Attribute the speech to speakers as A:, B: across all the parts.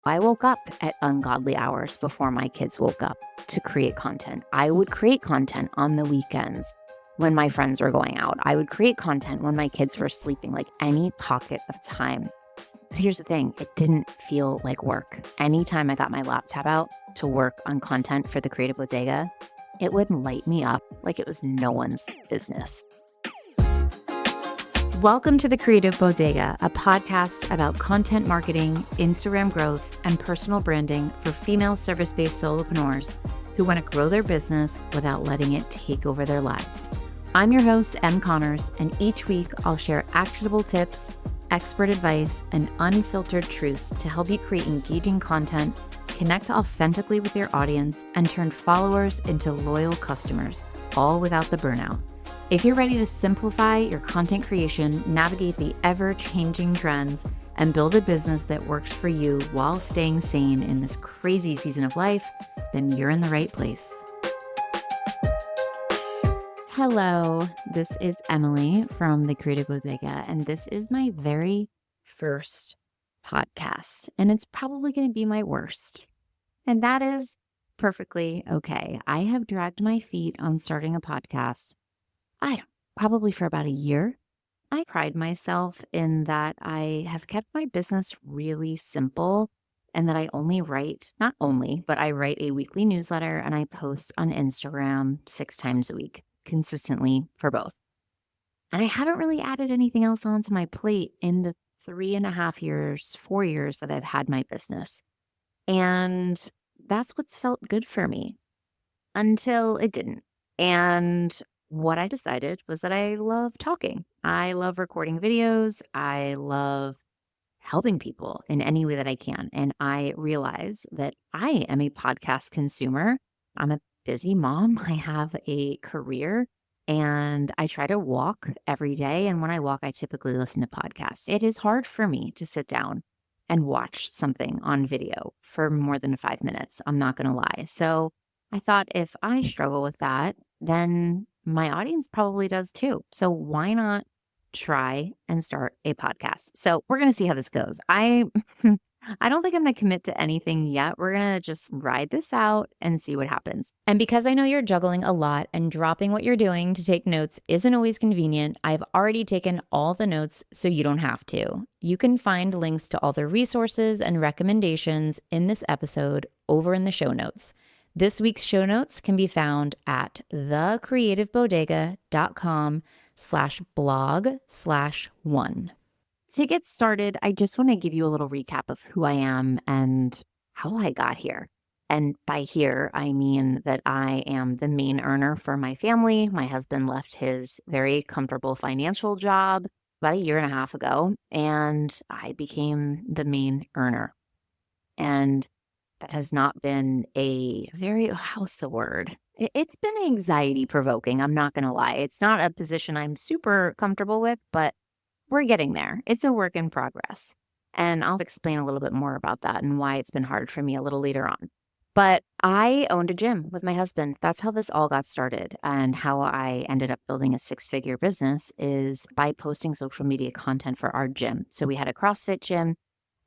A: I woke up at ungodly hours before my kids woke up to create content. I would create content on the weekends when my friends were going out. I would create content when my kids were sleeping, like any pocket of time. But here's the thing, it didn't feel like work. Anytime I got my laptop out to work on content for the Creative Bodega, it would light me up like it was no one's business. Welcome to the Creative Bodega, a podcast about content marketing, Instagram growth, and personal branding for female service-based solopreneurs who want to grow their business without letting it take over their lives. I'm your host, Em Connors, and each week I'll share actionable tips, expert advice, and unfiltered truths to help you create engaging content, connect authentically with your audience, and turn followers into loyal customers, all without the burnout. If you're ready to simplify your content creation, navigate the ever-changing trends, and build a business that works for you while staying sane in this crazy season of life, then you're in the right place. Hello, this is Emily from the Creative Bodega, and this is my very first podcast, and it's probably going to be my worst. And that is perfectly okay. I have dragged my feet on starting a podcast probably for about a year. I pride myself in that I have kept my business really simple and that I only write, not only, but I write a weekly newsletter and I post on Instagram 6 times a week, consistently for both. And I haven't really added anything else onto my plate in the 3.5 years, 4 years that I've had my business. And that's what's felt good for me until it didn't. And what I decided was that I love talking. I love recording videos. I love helping people in any way that I can. And I realize that I am a podcast consumer. I'm a busy mom. I have a career and I try to walk every day. And when I walk, I typically listen to podcasts. It is hard for me to sit down and watch something on video for more than 5 minutes. I'm not going to lie. So I thought if I struggle with that, then my audience probably does too. So why not try and start a podcast? So we're going to see how this goes. I don't think I'm going to commit to anything yet. We're going to just ride this out and see what happens. And because I know you're juggling a lot and dropping what you're doing to take notes isn't always convenient, I've already taken all the notes so you don't have to. You can find links to all the resources and recommendations in this episode over in the show notes. This week's show notes can be found at thecreativebodega.com/blog/1. To get started, I just want to give you a little recap of who I am and how I got here. And by here, I mean that I am the main earner for my family. My husband left his very comfortable financial job about 1.5 years ago, and I became the main earner. And that has not been how's the word? It's been anxiety provoking. I'm not going to lie. It's not a position I'm super comfortable with, but we're getting there. It's a work in progress. And I'll explain a little bit more about that and why it's been hard for me a little later on. But I owned a gym with my husband. That's how this all got started. And how I ended up building a 6-figure business is by posting social media content for our gym. So we had a CrossFit gym.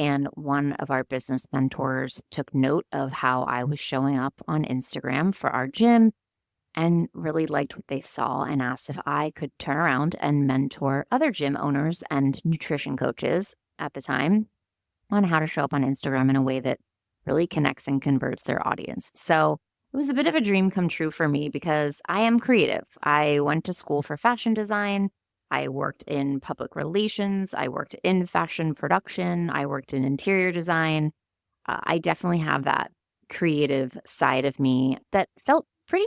A: And one of our business mentors took note of how I was showing up on Instagram for our gym and really liked what they saw and asked if I could turn around and mentor other gym owners and nutrition coaches at the time on how to show up on Instagram in a way that really connects and converts their audience. So it was a bit of a dream come true for me because I am creative. I went to school for fashion design. I worked in public relations. I worked in fashion production. I worked in interior design. I definitely have that creative side of me that felt pretty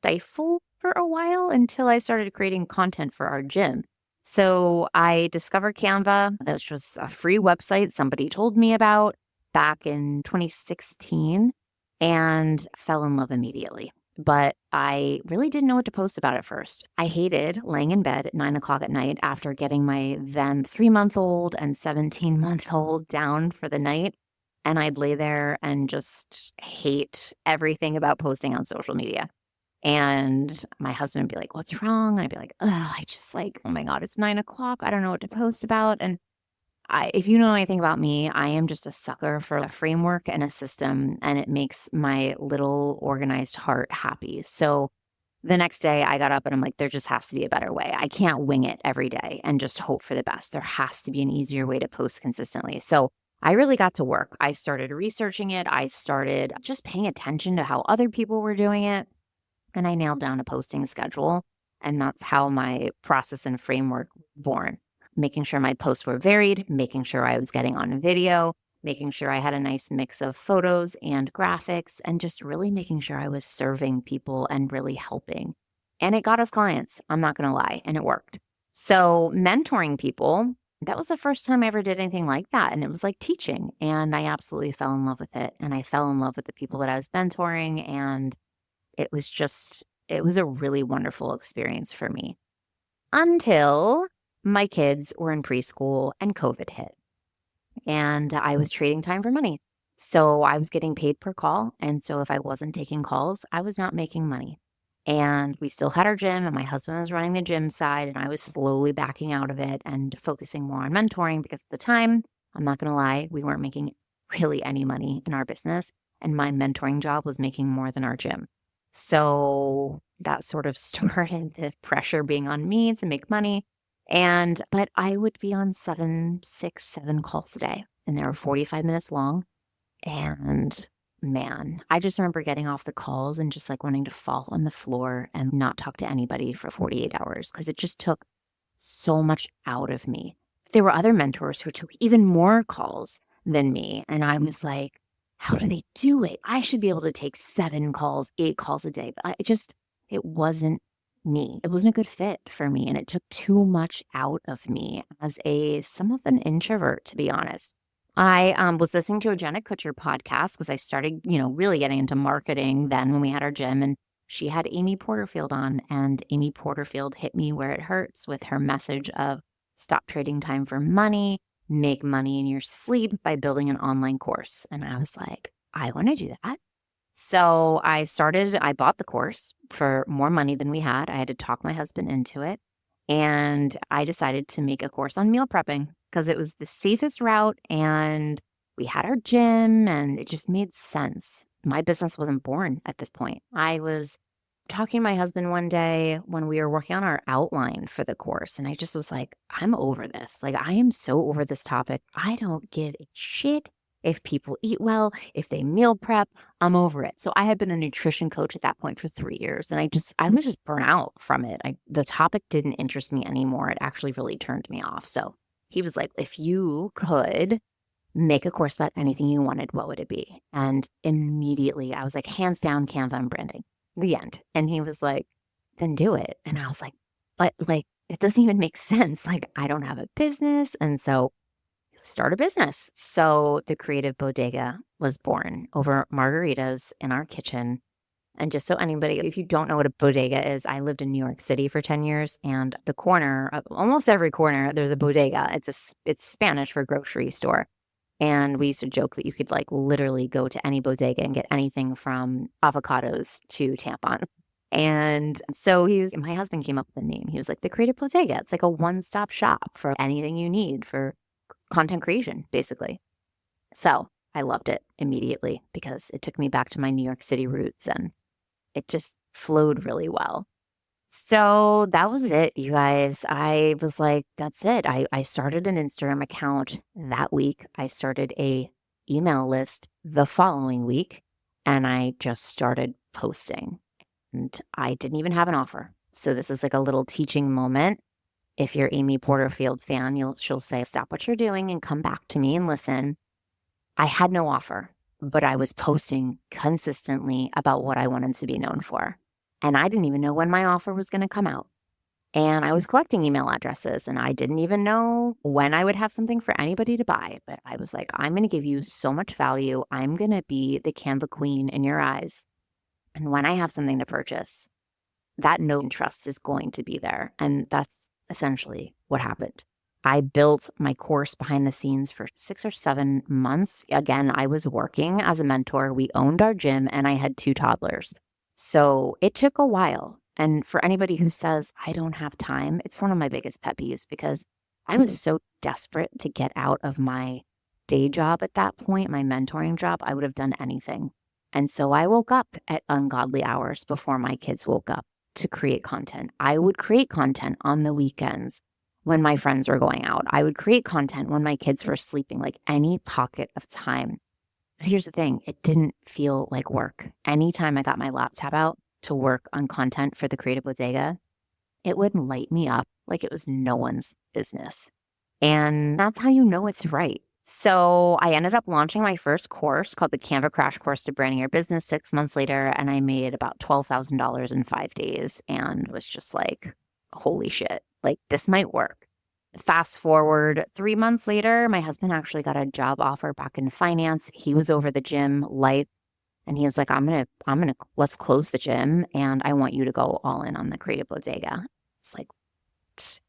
A: stifled for a while until I started creating content for our gym. So I discovered Canva, which was a free website somebody told me about back in 2016 and fell in love immediately. But I really didn't know what to post about at first. I hated laying in bed at 9 o'clock at night after getting my then 3-month-old and 17-month-old down for the night. And I'd lay there and just hate everything about posting on social media. And my husband would be like, "What's wrong?" And I'd be like, "Oh, I just oh my God, it's 9 o'clock. I don't know what to post about." And if you know anything about me, I am just a sucker for a framework and a system, and it makes my little organized heart happy. So the next day I got up and I'm like, there just has to be a better way. I can't wing it every day and just hope for the best. There has to be an easier way to post consistently. So I really got to work. I started researching it. I started just paying attention to how other people were doing it. And I nailed down a posting schedule. And that's how my process and framework was born. Making sure my posts were varied, making sure I was getting on video, making sure I had a nice mix of photos and graphics, and just really making sure I was serving people and really helping. And it got us clients, I'm not going to lie, and it worked. So, mentoring people, that was the first time I ever did anything like that. And it was like teaching. And I absolutely fell in love with it. And I fell in love with the people that I was mentoring. And it was a really wonderful experience for me until my kids were in preschool and COVID hit and I was trading time for money. So I was getting paid per call. And so if I wasn't taking calls, I was not making money. And we still had our gym, and my husband was running the gym side, and I was slowly backing out of it and focusing more on mentoring because at the time, I'm not going to lie, we weren't making really any money in our business. And my mentoring job was making more than our gym. So that sort of started the pressure being on me to make money. But I would be on 7 calls a day, and they were 45 minutes long. And man, I just remember getting off the calls and just like wanting to fall on the floor and not talk to anybody for 48 hours because it just took so much out of me. There were other mentors who took even more calls than me. And I was like, how do they do it? I should be able to take 7 calls, 8 calls a day. But it wasn't me. It wasn't a good fit for me. And it took too much out of me as some of an introvert, to be honest. I was listening to a Jenna Kutcher podcast because I started, really getting into marketing then when we had our gym, and she had Amy Porterfield on, and Amy Porterfield hit me where it hurts with her message of stop trading time for money, make money in your sleep by building an online course. And I was like, I want to do that. So I bought the course for more money than we had. I had to talk my husband into it. And I decided to make a course on meal prepping because it was the safest route and we had our gym and it just made sense. My business wasn't born at this point. I was talking to my husband one day when we were working on our outline for the course, and I just was like, I'm over this. Like, I am so over this topic. I don't give a shit if people eat well, if they meal prep, I'm over it. So I had been a nutrition coach at that point for 3 years, and I was just burnt out from it. The topic didn't interest me anymore. It actually really turned me off. So he was like, if you could make a course about anything you wanted, what would it be? And immediately I was like, hands down, Canva and branding, the end. And he was like, then do it. And I was like, but like, it doesn't even make sense. Like, I don't have a business. And so start a business. So the Creative Bodega was born over margaritas in our kitchen. And just so anybody, if you don't know what a bodega is, I lived in New York City for 10 years, and the corner, almost every corner, there's a bodega. It's Spanish for grocery store. And we used to joke that you could like literally go to any bodega and get anything from avocados to tampons. And so my husband came up with the name. He was like, the Creative Bodega. It's like a one-stop shop for anything you need for content creation, basically. So I loved it immediately because it took me back to my New York City roots and it just flowed really well. So that was it, you guys. I was like, that's it. I started an Instagram account that week. I started a email list the following week, and I just started posting. And I didn't even have an offer. So this is like a little teaching moment. If you're Amy Porterfield fan, she'll say, stop what you're doing and come back to me and listen. I had no offer, but I was posting consistently about what I wanted to be known for. And I didn't even know when my offer was going to come out. And I was collecting email addresses, and I didn't even know when I would have something for anybody to buy. But I was like, I'm going to give you so much value. I'm going to be the Canva queen in your eyes. And when I have something to purchase, that know and trust is going to be there. And that's essentially what happened. I built my course behind the scenes for 6 or 7 months. Again, I was working as a mentor. We owned our gym, and I had 2 toddlers. So it took a while. And for anybody who says, I don't have time, it's one of my biggest pet peeves because I was so desperate to get out of my day job at that point, my mentoring job. I would have done anything. And so I woke up at ungodly hours before my kids woke up to create content. I would create content on the weekends when my friends were going out. I would create content when my kids were sleeping, like any pocket of time. But here's the thing, it didn't feel like work. Anytime I got my laptop out to work on content for the Creative Bodega, it would light me up like it was no one's business. And that's how you know it's right. So I ended up launching my first course called the Canva Crash Course to Branding Your Business 6 months later. And I made about $12,000 in 5 days and was just like, holy shit, like this might work. Fast forward 3 months later, my husband actually got a job offer back in finance. He was over the gym life and he was like, let's close the gym and I want you to go all in on the Creative Bodega. It's like,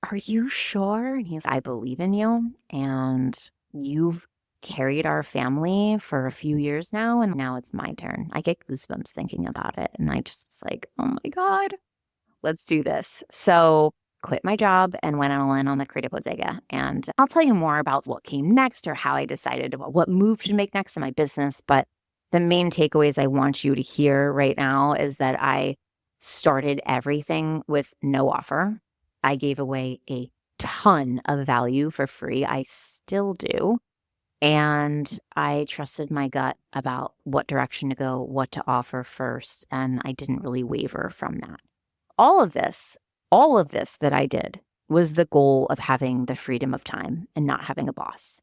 A: are you sure? And he's, I believe in you. And you've carried our family for a few years now. And now it's my turn. I get goosebumps thinking about it. And I just was like, oh my God, let's do this. So quit my job and went all in on the Creative Bodega. And I'll tell you more about what came next or how I decided what move to make next in my business. But the main takeaways I want you to hear right now is that I started everything with no offer. I gave away a ton of value for free. I still do. And I trusted my gut about what direction to go, what to offer first. And I didn't really waver from that. All of this that I did was the goal of having the freedom of time and not having a boss.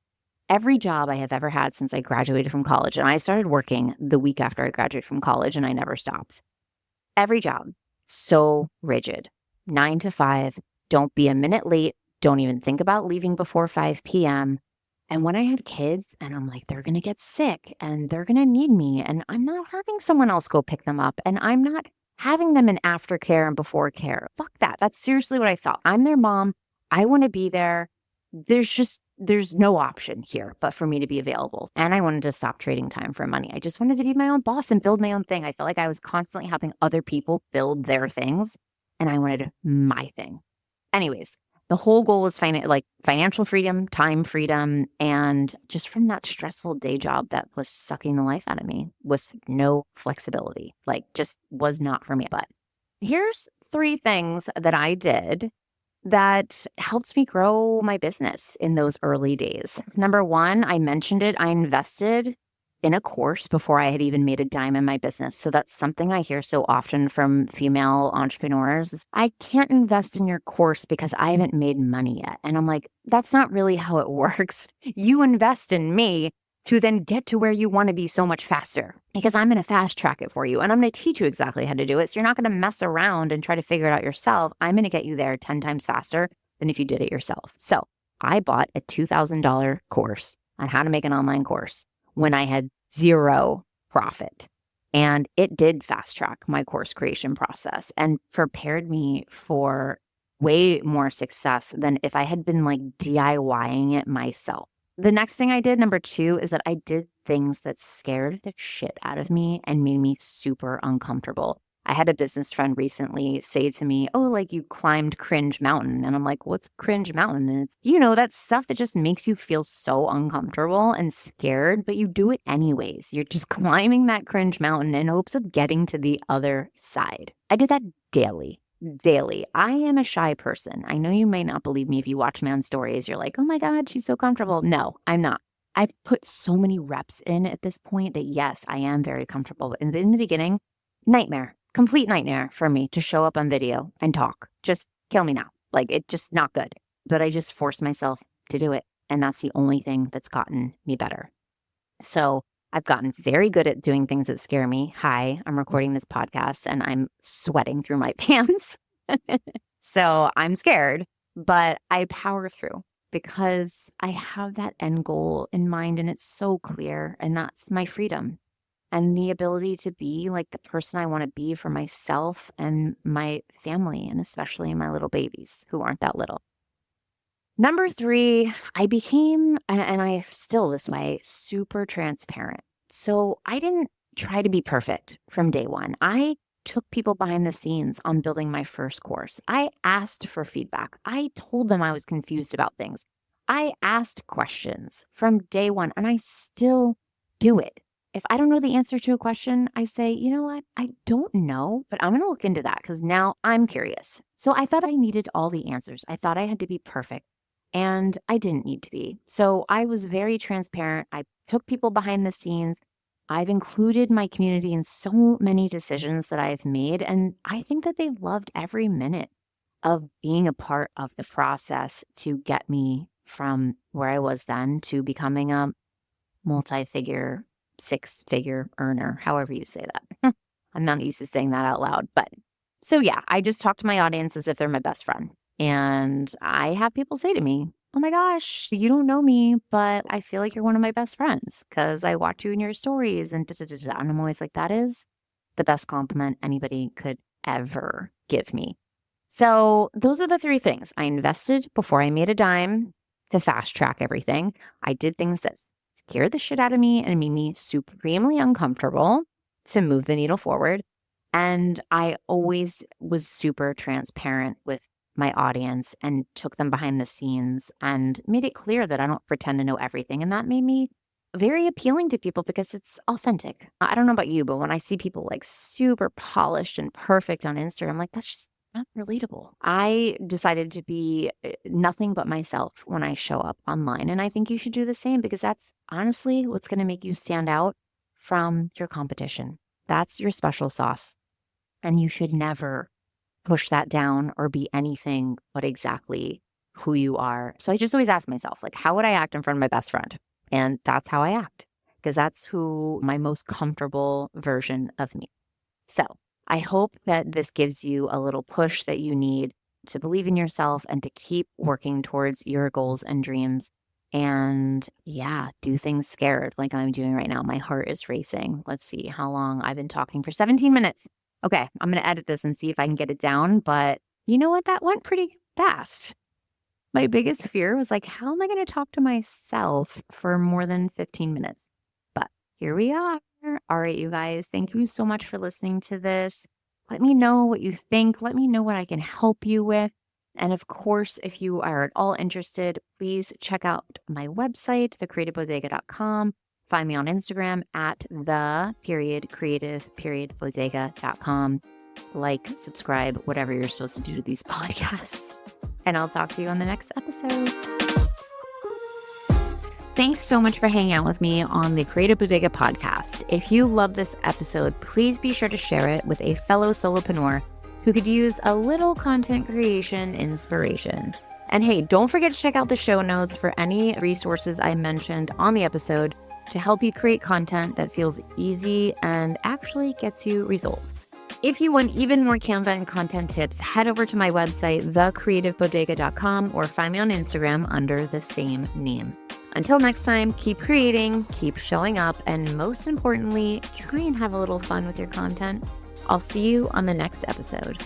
A: Every job I have ever had since I graduated from college, and I started working the week after I graduated from college and I never stopped. Every job, so rigid, 9 to 5, don't be a minute late, don't even think about leaving before 5 p.m. And when I had kids and I'm like, they're going to get sick and they're going to need me and I'm not having someone else go pick them up and I'm not having them in aftercare and before care. Fuck that. That's seriously what I thought. I'm their mom. I want to be there. There's no option here but for me to be available. And I wanted to stop trading time for money. I just wanted to be my own boss and build my own thing. I felt like I was constantly helping other people build their things and I wanted my thing. Anyways, the whole goal is financial freedom, time freedom, and just from that stressful day job that was sucking the life out of me with no flexibility, like just was not for me. But here's 3 things that I did that helped me grow my business in those early days. Number 1, I mentioned it, I invested in a course before I had even made a dime in my business. So that's something I hear so often from female entrepreneurs. I can't invest in your course because I haven't made money yet. And I'm like, that's not really how it works. You invest in me to then get to where you want to be so much faster because I'm going to fast track it for you. And I'm going to teach you exactly how to do it. So you're not going to mess around and try to figure it out yourself. I'm going to get you there 10 times faster than if you did it yourself. So I bought a $2,000 course on how to make an online course when I had 0 profit. And it did fast track my course creation process and prepared me for way more success than if I had been like DIYing it myself. The next thing I did, number 2, is that I did things that scared the shit out of me and made me super uncomfortable. I had a business friend recently say to me, oh, like you climbed Cringe Mountain. And I'm like, what's Cringe Mountain? And it's, that stuff that just makes you feel so uncomfortable and scared, but you do it anyways. You're just climbing that Cringe Mountain in hopes of getting to the other side. I did that daily. I am a shy person. I know you may not believe me if you watch me on stories. You're like, oh my God, she's so comfortable. No, I'm not. I've put so many reps in at this point that yes, I am very comfortable. But in the beginning, nightmare. Complete nightmare for me to show up on video and talk. Just kill me now. Like it's just not good. But I just forced myself to do it. And that's the only thing that's gotten me better. So I've gotten very good at doing things that scare me. Hi, I'm recording this podcast and I'm sweating through my pants. So I'm scared, but I power through because I have that end goal in mind and it's so clear. And that's my freedom. And the ability to be like the person I want to be for myself and my family, and especially my little babies who aren't that little. Number 3, I became, and I still this way, super transparent. So I didn't try to be perfect from day one. I took people behind the scenes on building my first course. I asked for feedback. I told them I was confused about things. I asked questions from day one, and I still do it. If I don't know the answer to a question, I say, you know what? I don't know, but I'm going to look into that because now I'm curious. So I thought I needed all the answers. I thought I had to be perfect, and I didn't need to be. So I was very transparent. I took people behind the scenes. I've included my community in so many decisions that I've made, and I think that they've loved every minute of being a part of the process to get me from where I was then to becoming a multi-figure, six-figure earner, however you say that. I'm not used to saying that out loud. But so yeah, I just talk to my audience as if they're my best friend. And I have people say to me, oh my gosh, you don't know me, but I feel like you're one of my best friends because I watch you in your stories and da, da, da, da. And I'm always like, that is the best compliment anybody could ever give me. So those are the three things. I invested before I made a dime to fast track everything. I did things that scared the shit out of me and made me supremely uncomfortable to move the needle forward. And I always was super transparent with my audience and took them behind the scenes and made it clear that I don't pretend to know everything. And that made me very appealing to people because it's authentic. I don't know about you, but when I see people like super polished and perfect on Instagram, I'm like, that's just not relatable. I decided to be nothing but myself when I show up online. And I think you should do the same because that's honestly what's going to make you stand out from your competition. That's your special sauce. And you should never push that down or be anything but exactly who you are. So I just always ask myself, like, how would I act in front of my best friend? And that's how I act because that's who my most comfortable version of me. So I hope that this gives you a little push that you need to believe in yourself and to keep working towards your goals and dreams. And yeah, do things scared like I'm doing right now. My heart is racing. Let's see how long I've been talking for 17 minutes. Okay, I'm going to edit this and see if I can get it down. But you know what? That went pretty fast. My biggest fear was like, how am I going to talk to myself for more than 15 minutes? But here we are. All right, you guys, thank you so much for listening to this. Let me know what you think. Let me know what I can help you with. And of course, if you are at all interested, please check out my website, thecreativebodega.com. Find me on Instagram at the.creative.bodega.com. Like, subscribe, whatever you're supposed to do to these podcasts. And I'll talk to you on the next episode. Thanks so much for hanging out with me on the Creative Bodega podcast. If you love this episode, please be sure to share it with a fellow solopreneur who could use a little content creation inspiration. And hey, don't forget to check out the show notes for any resources I mentioned on the episode to help you create content that feels easy and actually gets you results. If you want even more Canva and content tips, head over to my website, thecreativebodega.com, or find me on Instagram under the same name. Until next time, keep creating, keep showing up, and most importantly, try and have a little fun with your content. I'll see you on the next episode.